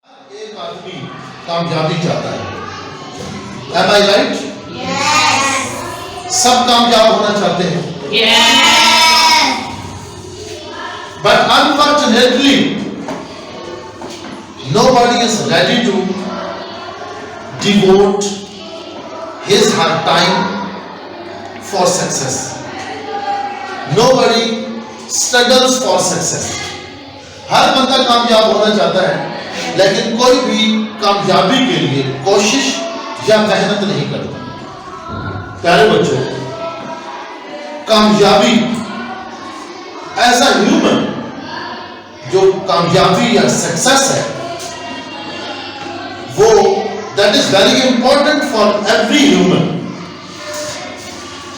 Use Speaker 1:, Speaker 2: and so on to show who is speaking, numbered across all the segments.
Speaker 1: ایک آدمی کامیابی چاہتا ہے. Am I right? سب کامیاب ہونا چاہتے ہیں. But unfortunately, nobody is ready to devote his her time for success. Nobody struggles for success. ہر بندہ کامیاب ہونا چاہتا ہے لیکن کوئی بھی کامیابی کے لیے کوشش یا محنت نہیں کرتا. پیارے بچوں، کامیابی ایز اے ہیومن، جو کامیابی یا سکسیس ہے وہ that is very important for every human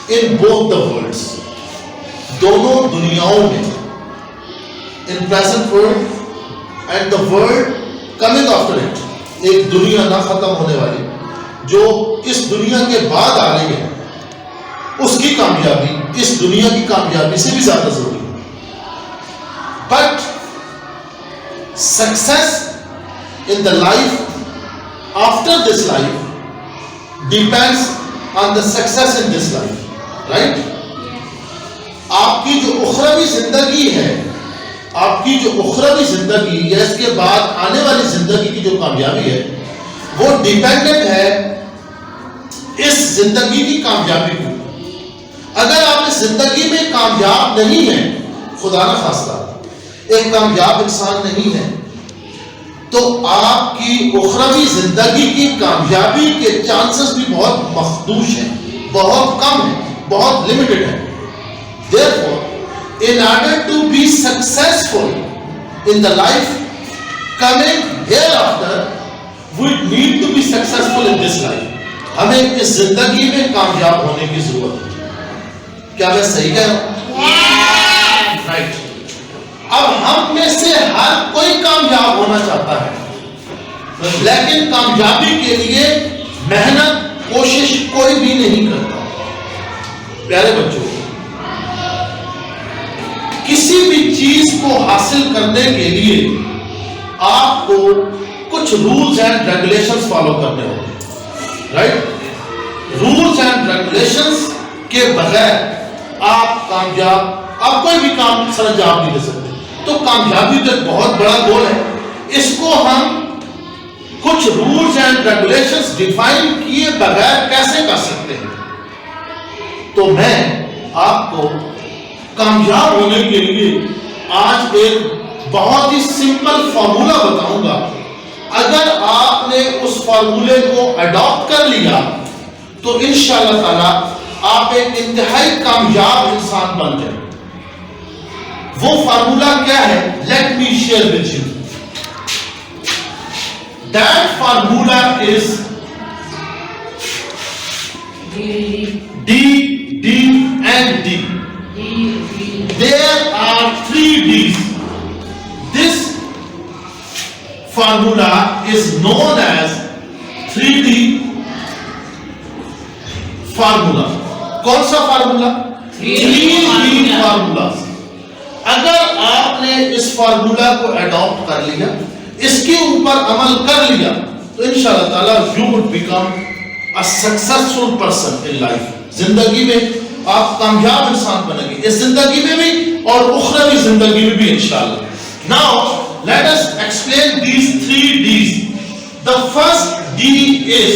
Speaker 1: in both the worlds. دونوں دنیاؤں میں، in present world and the world coming after it، ایک دنیا نہ ختم ہونے والی جو اس دنیا کے بعد آ رہی ہے، اس کی کامیابی اس دنیا کی کامیابی سے بھی زیادہ ضروری ہے. But success in the life after this life depends on the success in this life, right? آپ کی جو اخروی زندگی ہے، آپ کی جو اخروی زندگی یا اس کے بعد آنے والی زندگی کی جو کامیابی ہے وہ ڈیپینڈنٹ ہے اس زندگی کی کامیابی کو. اگر آپ اس زندگی میں کامیاب نہیں ہیں، خدا نہ خواستہ ایک کامیاب انسان نہیں ہے، تو آپ کی اخروی زندگی کی کامیابی کے چانسز بھی بہت مخدوش ہیں، بہت کم ہیں، بہت لمیٹڈ ہیں. Therefore, in order to be successful in the life coming hereafter, we need to be successful in this life. ہمیں اس زندگی میں کامیاب ہونے کی ضرورت ہے. کیا میں صحیح کہہ رہا ہوں؟ رائٹ. اب ہم میں سے ہر کوئی کامیاب ہونا چاہتا ہے لیکن کامیابی کے لیے محنت کوشش کوئی بھی نہیں کرتا. پیارے بچوں، کسی بھی چیز کو حاصل کرنے کے لیے آپ کو کچھ رولز اینڈ ریگولیشنز فالو کرنے ہوں گے، رائٹ؟ رولز اینڈ ریگولیشنز کے بغیر آپ کوئی بھی کام سر انجام نہیں دے سکتے. تو کامیابی تو ایک بہت بڑا گول ہے، اس کو ہم کچھ رولز اینڈ ریگولیشنز ڈیفائن کیے بغیر کیسے کر سکتے ہیں؟ تو میں آپ کو کامیاب ہونے کے لیے آج ایک بہت ہی سمپل فارمولا بتاؤں گا. اگر آپ نے اس فارمولے کو اڈاپٹ کر لیا تو انشاءاللہ تعالی آپ ایک انتہائی کامیاب انسان بن جائیں. وہ فارمولا کیا ہے؟ Let me share with you. That formula is D and D. There are 3 D's. This formula is known as 3D formula. کون سا فارمولا؟ 3D formula. اگر آپ نے اس فارمولا کو اڈاپٹ کر لیا، اس کے اوپر عمل کر لیا، تو انشاءاللہ تعالی you would become a successful person in life. زندگی میں آپ کامیاب انسان بنیں گے، اس زندگی میں بھی اور اخروی زندگی میں بھی انشاءاللہ. Now let us explain these 3 D's. The first D is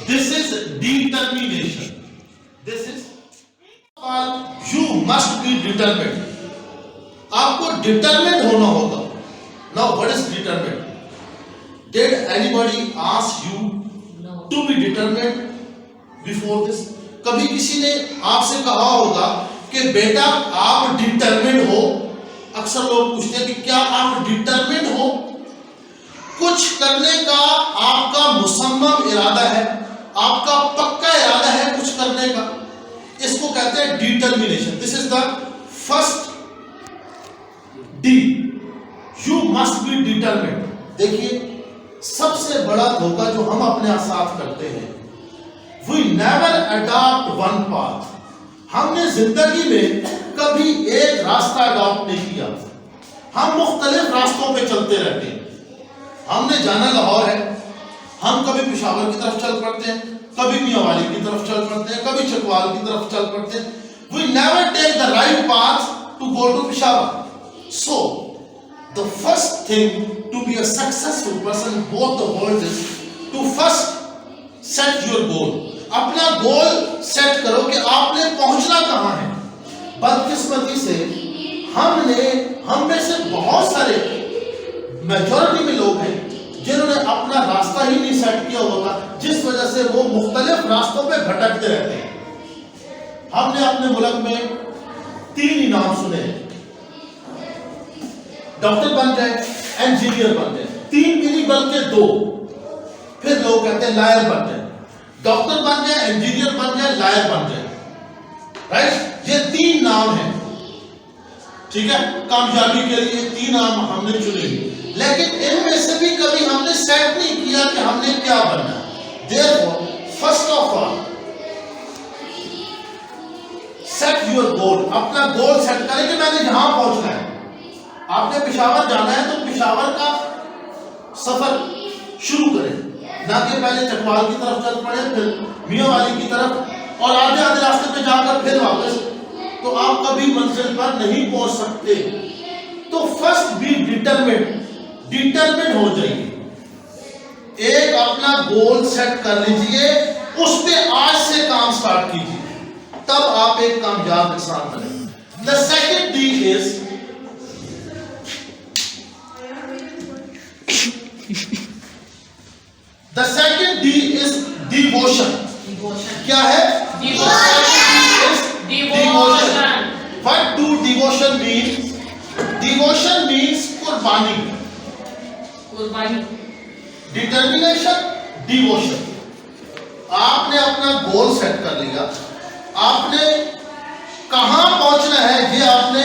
Speaker 1: this is determination. This is you must be determined. آپ کو determined ہونا ہوگا. Now what is determined? Did anybody ask you to be determined before this? کبھی کسی نے آپ سے کہا ہوگا کہ بیٹا آپ ڈیٹرمنڈ ہو؟ اکثر لوگ پوچھتے ہیں کہ کیا آپ ڈیٹرمنڈ ہو؟ کچھ کرنے کا آپ کا مصمم ارادہ ہے، آپ کا پکا ارادہ ہے کچھ کرنے کا، اس کو کہتے ہیں determination. This is the first D. You must be determined. دیکھیے، سب سے بڑا دھوکہ جو ہم اپنے ساتھ کرتے ہیں، we never adopt one path. ہم نے زندگی میں کبھی ایک راستہ اڈاپٹ نہیں کیا. ہم مختلف راستوں پہ چلتے رہتے ہیں. ہم نے جانا لاہور ہے, ہم کبھی پشاور کی طرف چل پڑتے ہیں, کبھی میاں والی کی طرف چل پڑتے ہیں, کبھی چکوال کی طرف چل پڑتے ہیں. We never take the right path to go to Peshawar. So, the first thing to be a successful person in both the worlds is to first set your goal. اپنا گول سیٹ کرو کہ آپ نے پہنچنا کہاں ہے. بدقسمتی سے ہم میں سے بہت سارے میجورٹی میں لوگ ہیں جنہوں نے اپنا راستہ ہی نہیں سیٹ کیا ہوتا, جس وجہ سے وہ مختلف راستوں پہ بھٹکتے رہتے ہیں. ہم نے اپنے ملک میں 3 انعام سنے ہیں, ڈاکٹر بن جائے, انجینئر بن جائے. 3 بھی نہیں بلکہ 2. پھر لوگ کہتے ہیں لائر بن جائے. ڈاکٹر بن جائے, انجینئر بن جائے, لائر بن جائے. رائٹ, یہ 3 نام ہیں. ٹھیک ہے, کامیابی کے لیے 3 نام ہم نے چنے, لیکن ان میں سے بھی کبھی ہم نے سیٹ نہیں کیا کہ ہم نے کیا بننا. Therefore, first of all, set your goal. اپنا گول سیٹ کریں کہ میں نے یہاں پہنچنا ہے. آپ نے پشاور جانا ہے تو پشاور کا سفر شروع کریں, نہ کہ پہلے چکوال کی طرف چل پڑے, پھر میاں والی کی طرف, اور آدھے راستے پہ جا کر پھر واپس, تو آپ کبھی منزل پر نہیں پہنچ سکتے. تو فرسٹ بی ڈیٹرمنٹ ہو جائیے. ایک اپنا گول سیٹ کر لیجئے, اس پہ آج سے کام سٹارٹ کیجئے, تب آپ ایک کامیاب انسان بنیں. The second D is devotion. کیا ہے؟ Devotion. What do devotion mean? Devotion means قربانی. Determination, devotion. آپ نے اپنا گول سیٹ کر لیا, آپ نے کہاں پہنچنا ہے یہ آپ نے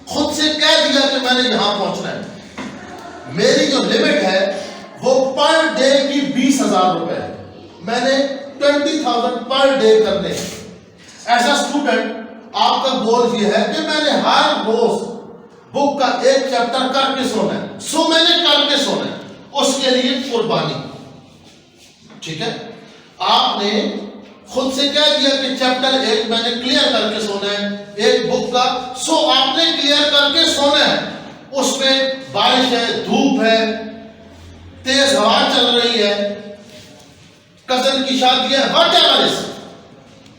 Speaker 1: خود سے کہہ دیا کہ میں نے یہاں پہنچنا ہے. میری جو لمٹ ہے وہ پر ڈے کی 20,000 روپے ہے. میں نے 20,000 پر ڈے کرنے. ایز اے اسٹوڈنٹ آپ کا گول یہ ہے کہ میں نے ہر روز بک کا ایک چیپٹر کر کے سونا ہے. سو میں نے کر کے سونا ہے, اس کے لیے قربانی. ٹھیک ہے, آپ نے خود سے کہہ دیا کہ چیپٹر 1 میں نے کلیئر کر کے سونا ہے, ایک بک کا. سو آپ نے کلیئر کر کے سونا ہے. اس میں بارش ہے, دھوپ ہے, تیز ہوا چل رہی ہے, کزن کی شادی ہے, واٹ ایور از,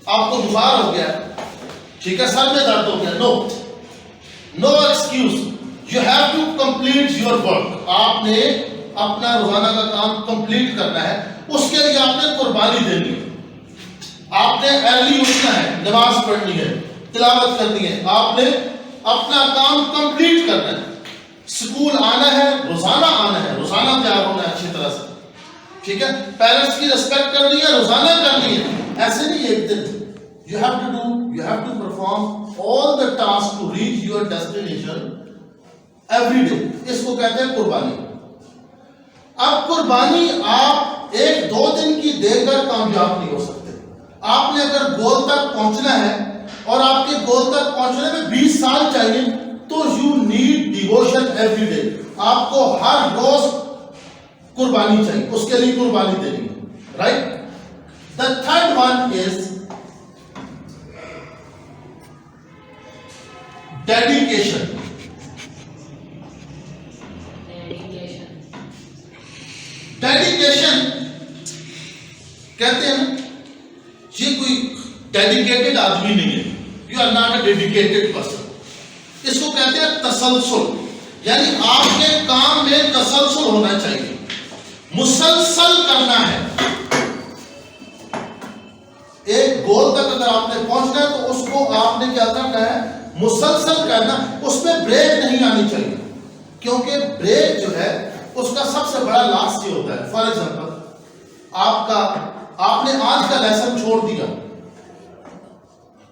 Speaker 1: آپ کو بخار ہو گیا, ٹھیک ہے, سر میں درد ہو گیا, no excuse, you have to complete your work. آپ نے اپنا روزانہ کا کام کمپلیٹ کرنا ہے, اس کے لیے آپ نے قربانی دینی ہے. آپ نے ارلی اٹھنا ہے, نماز پڑھنی ہے, تلاوت کرنی ہے, آپ نے اپنا کام کمپلیٹ کرنا ہے. سکول آنا ہے, روزانہ آنا ہے, روزانہ تیار ہونا ہے اچھی طرح سے. ٹھیک ہے, پیرنٹس کی ریسپیکٹ کرنی ہے, روزانہ کرنی ہے, ایسے نہیں ایک دن. You have to perform all the tasks to reach your destination every day. اس کو کہتے ہیں قربانی. اب قربانی آپ 1-2 دن کی دے کر کامیاب نہیں ہو سکتے. آپ نے اگر گول تک پہنچنا ہے اور آپ کے گول تک پہنچنے میں 20 سال چاہیے, تو you need devotion every day. آپ کو ہر روز قربانی چاہیے, اس کے لیے قربانی دینی ہے. Right? The third one is dedication. Dedication کہتے ہیں یہ کوئی ڈیڈیکیٹڈ آدمی نہیں ہے. You are not a dedicated person. اس کو کہتے ہیں تسلسل, یعنی آپ کے کام میں تسلسل ہونا چاہیے, مسلسل کرنا ہے. ایک گول تک اگر آپ نے پہنچنا ہے تو اس کو آپ نے کیا کرنا ہے, مسلسل کرنا. اس میں بریک نہیں آنی چاہیے, کیونکہ بریک جو ہے اس کا سب سے بڑا لاس یہ ہوتا ہے. فار ایگزامپل آپ نے آج کا لیسن چھوڑ دیا,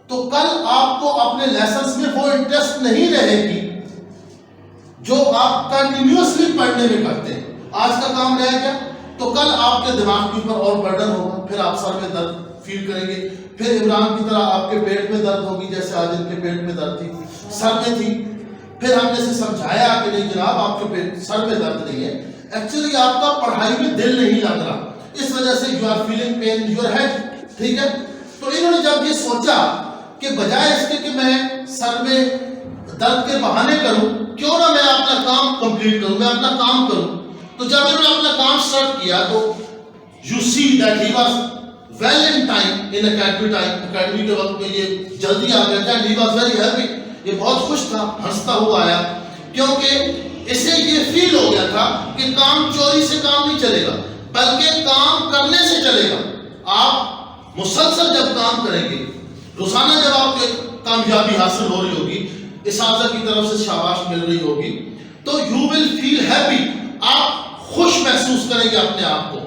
Speaker 1: تو کل آپ کو اپنے لیسنز میں وہ انٹرسٹ نہیں رہے گی جو آپ کنٹینیوسلی پڑھنے میں کرتے ہیں. آج کا کام رہ گیا تو کل آپ کے دماغ کے اوپر اور برڈن ہوگا, پھر آپ سر میں درد فیل کریں گے, پھر عمران کی طرح آپ کے پیٹ میں درد ہوگی جیسے آج ان کے پیٹ میں درد تھی، سر میں تھی. پھر ہم نے اسے سمجھایا کہ نہیں جناب آپ کے پیٹ سر میں درد نہیں ہے، ایکچولی آپ کا پڑھائی میں دل نہیں لگ رہا، اس وجہ سے you are feeling pain your head. ٹھیک ہے. تو انہوں نے جب یہ سوچا کہ بجائے اس کے کہ میں سر میں درد کے بہانے کروں، کیوں نہ میں اپنا کام کمپلیٹ کروں، میں اپنا کام کروں. تو جب انہوں نے اپنا کام سٹارٹ کیا تو you see that he was well in time, in academy کے وقت میں یہ جلدی آ گیا تھا. ہی واز ویری ہیپی، یہ بہت خوش تھا، ہنستا ہوا آیا، کیونکہ اسے یہ فیل ہو گیا تھا کہ کام چوری سے کام نہیں چلے گا بلکہ کام کرنے سے چلے گا. آپ مسلسل جب کام کریں گے، روزانہ جب آپ کو کامیابی حاصل ہو رہی ہوگی، اساتذہ کی طرف سے شاباش مل رہی ہوگی، تو یو ول فیل ہیپی، آپ خوش محسوس کریں گے اپنے آپ کو.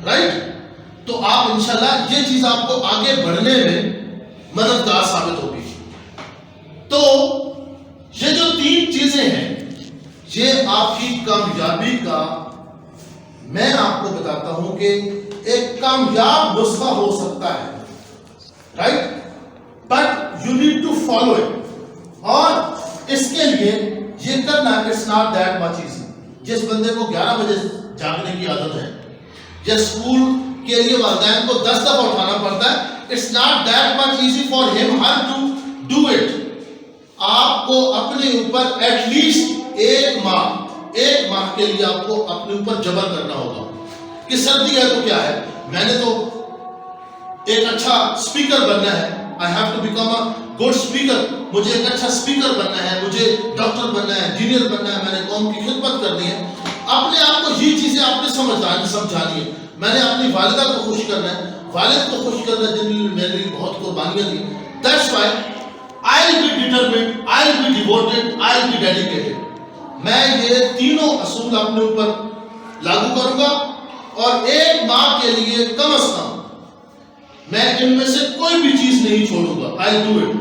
Speaker 1: رائٹ. تو آپ انشاءاللہ یہ چیز آپ کو آگے بڑھنے میں مددگار ثابت ہوگی. تو یہ جو 3 چیزیں ہیں یہ آپ کی کامیابی کا میں آپ کو بتاتا ہوں کہ ایک کامیاب نسخہ ہو سکتا ہے. Right. But you need to follow it. اور اس کے لیے یہ کرنا it's not that much easy. جس بندے کو 11 بجے جاگنے کی عادت ہے یا اسکول کے لیے والدین کو 10 دفعہ اٹھانا پڑتا ہے، it's not that much easy for ہم ہر ٹو ڈو اٹ. آپ کو اپنے اوپر ایٹ لیسٹ 1 ماہ کے لیے آپ کو اپنے اوپر جبر کرنا ہوگا کہ سردی ہے تو کیا ہے، میں نے تو ایک اچھا اسپیکر بننا ہے، I have to become a good speaker. مجھے ایک اچھا اسپیکر بننا ہے، مجھے ڈاکٹر بننا ہے، انجینئر بننا ہے، میں نے قوم کی خدمت کرنی ہے. اپنے آپ کو یہ چیزیں آپ نے سمجھانی ہے. میں نے اپنی والدہ کو خوش کرنا ہے، والد کو خوش کرنا ہے، جن میں میرے لیے بہت قربانیاں دی. That's why I'll be determined, I'll be devoted, I'll be dedicated. میں یہ تینوں اصول اپنے اوپر لاگو کروں گا اور 1 ماہ کے لیے کم از کم میں ان میں سے کوئی بھی چیز نہیں چھوڑوں گا. I'll do it.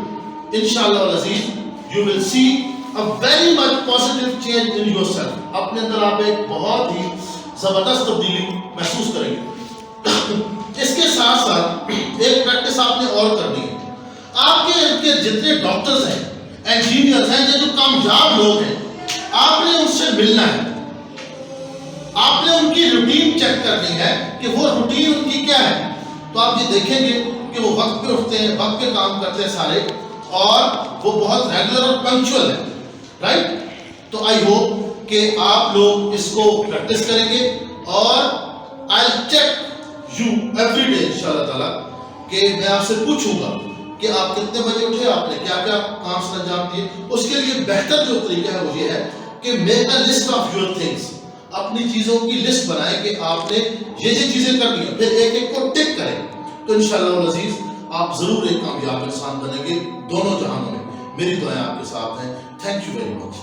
Speaker 1: انشاءاللہ العزیز you will see a very much positive change in yourself. اپنے اندر آپ ایک بہت ہی زبردست تبدیلی محسوس کریں گے. اس کے ساتھ ساتھ ایک پریکٹس آپ نے اور کرنی ہے. آپ کے جتنے ڈاکٹرز ہیں، انجینئرز ہیں، جو کامیاب لوگ ہیں، آپ نے ان سے ملنا ہے. آپ نے ان کی روٹین چیک کرنی ہے کہ وہ روٹین ان کی کیا ہے. تو آپ یہ دیکھیں گے کہ وہ وقت پہ اٹھتے ہیں، وقت پہ کام کرتے ہیں سارے، اور وہ بہت ریگولر اور پنکچوئل ہیں. رائٹ. تو آئی ہوپ کہ آپ لوگ اس کو پریکٹس کریں گے اور I check you every day انشاءاللہ تعالیٰ کہ میں آپ سے پوچھوں گا کہ آپ کتنے بجے اٹھے، آپ نے کیا کیا کام سے انجام دیے. اس کے لیے بہتر جو طریقہ ہے وہ یہ ہے کہ make a list of your things. اپنی چیزوں کی لسٹ بنائیں کہ آپ نے یہ چیزیں کرنی ہیں، پھر ایک ایک کو ٹک کریں. تو انشاءاللہ العزیز آپ ضرور ایک کامیاب انسان بنیں گے دونوں جہانوں میں. میری دعائیں آپ کے ساتھ ہیں. Thank you very much.